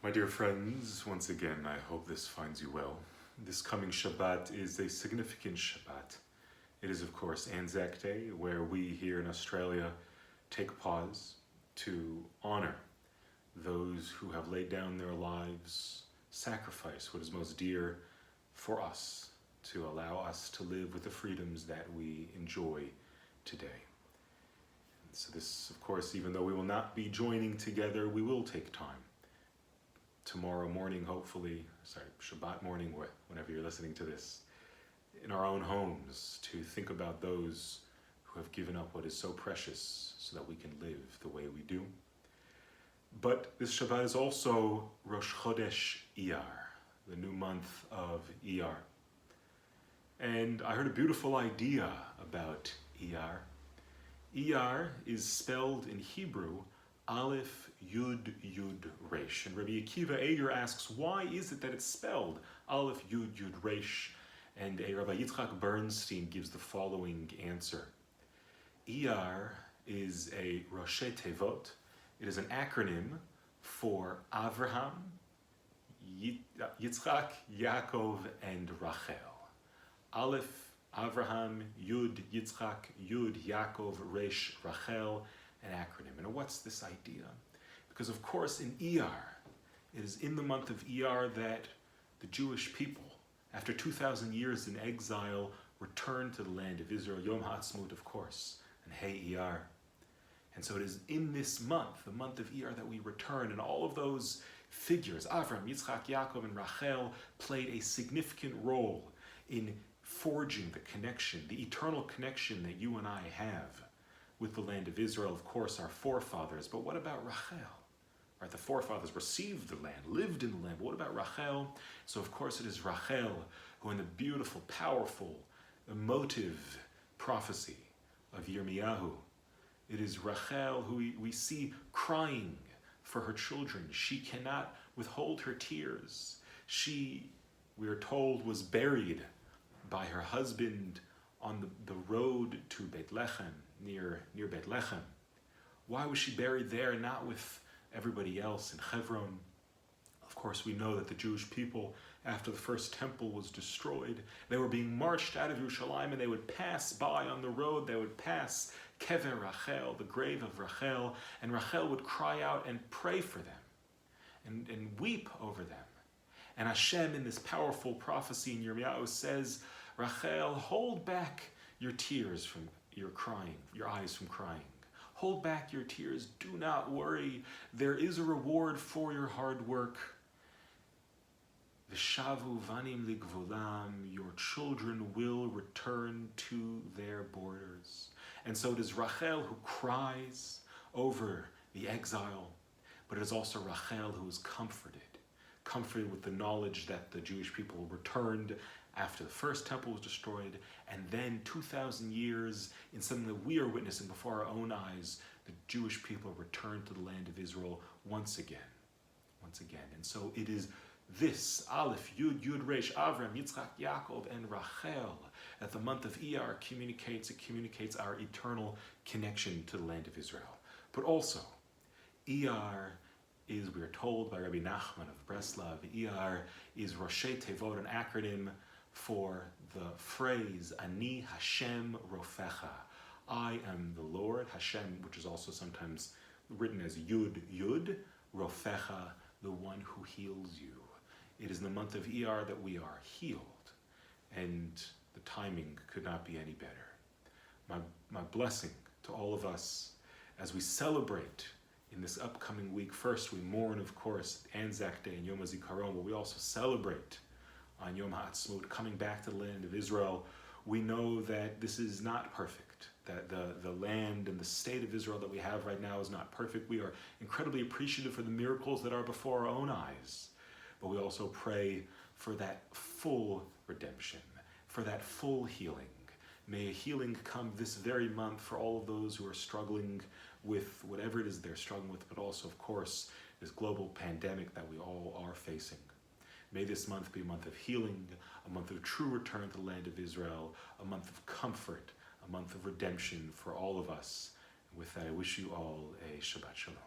My dear friends, once again, I hope this finds you well. This coming Shabbat is a significant Shabbat. It is, of course, Anzac Day, where we here in Australia take pause to honor those who have laid down their lives, sacrifice what is most dear for us, to allow us to live with the freedoms that we enjoy today. So this, of course, even though we will not be joining together, we will take time tomorrow morning, hopefully, Shabbat morning, whenever you're listening to this, in our own homes, to think about those who have given up what is so precious so that we can live the way we do. But this Shabbat is also Rosh Chodesh Iyyar, the new month of Iyyar. And I heard a beautiful idea about Iyyar. Iyyar is spelled in Hebrew Aleph Yud Yud Resh. And Rabbi Akiva Iyyar asks, why is it that it's spelled Aleph Yud Yud Resh? And Rabbi Yitzchak Bernstein gives the following answer. Iyyar is a Roshei Tevot. It is an acronym for Avraham, Yitzchak, Yaakov, and Rachel. Aleph, Avraham, Yud, Yitzchak, Yud, Yaakov, Resh, Rachel, an acronym. And what's this idea? Because of course in Iyyar, it is in the month of Iyyar that the Jewish people, after 2,000 years in exile, return to the land of Israel, Yom HaAtzmaut, of course, and Hey Iyyar. And so it is in this month, the month of Iyyar, that we return, and all of those figures, Avram, Yitzchak, Yaakov, and Rachel, played a significant role in forging the connection, the eternal connection that you and I have with the land of Israel, of course, our forefathers. But what about Rachel? Right, the forefathers received the land, lived in the land. But what about Rachel? So, of course, it is Rachel who, in the beautiful, powerful, emotive prophecy of Yirmiyahu, it is Rachel who we see crying for her children. She cannot withhold her tears. She, we are told, was buried by her husband on the road to Bethlehem, near Bethlehem. Why was she buried there and not with everybody else in Hebron? Of course, we know that the Jewish people, after the first temple was destroyed, they were being marched out of Yerushalayim, and they would pass by on the road, they would pass Kever Rachel, the grave of Rachel, and Rachel would cry out and pray for them and weep over them. And Hashem, in this powerful prophecy in Yirmiyahu, says, Rachel, hold back your tears from your crying, your eyes from crying. Hold back your tears. Do not worry. There is a reward for your hard work. V'shavu vanim ligvulam, your children will return to their borders. And so it is Rachel who cries over the exile, but it is also Rachel who is comforted with the knowledge that the Jewish people returned after the first temple was destroyed, and then 2,000 years in something that we are witnessing before our own eyes, the Jewish people returned to the land of Israel once again. And so it is this, Aleph, Yud, Yud, Resh, Avram, Yitzchak, Yaakov, and Rachel, that the month of Iyyar communicates. It communicates our eternal connection to the land of Israel. But also, Iyyar is, we are told by Rabbi Nachman of Breslav, Iyyar is Roshei Tevot, an acronym for the phrase, Ani Hashem Rofecha. I am the Lord, Hashem, which is also sometimes written as Yud, Yud, Rofecha, the one who heals you. It is in the month of Iyyar that we are healed, and the timing could not be any better. My blessing to all of us as we celebrate in this upcoming week. First, we mourn, of course, Anzac Day and Yom HaZikaron, but we also celebrate on Yom HaAtzmaut, coming back to the land of Israel. We know that this is not perfect, that the land and the state of Israel that we have right now is not perfect. We are incredibly appreciative for the miracles that are before our own eyes, but we also pray for that full redemption, for that full healing. May a healing come this very month for all of those who are struggling with whatever it is they're struggling with, but also, of course, this global pandemic that we all are facing. May this month be a month of healing, a month of true return to the land of Israel, a month of comfort, a month of redemption for all of us. And with that, I wish you all a Shabbat Shalom.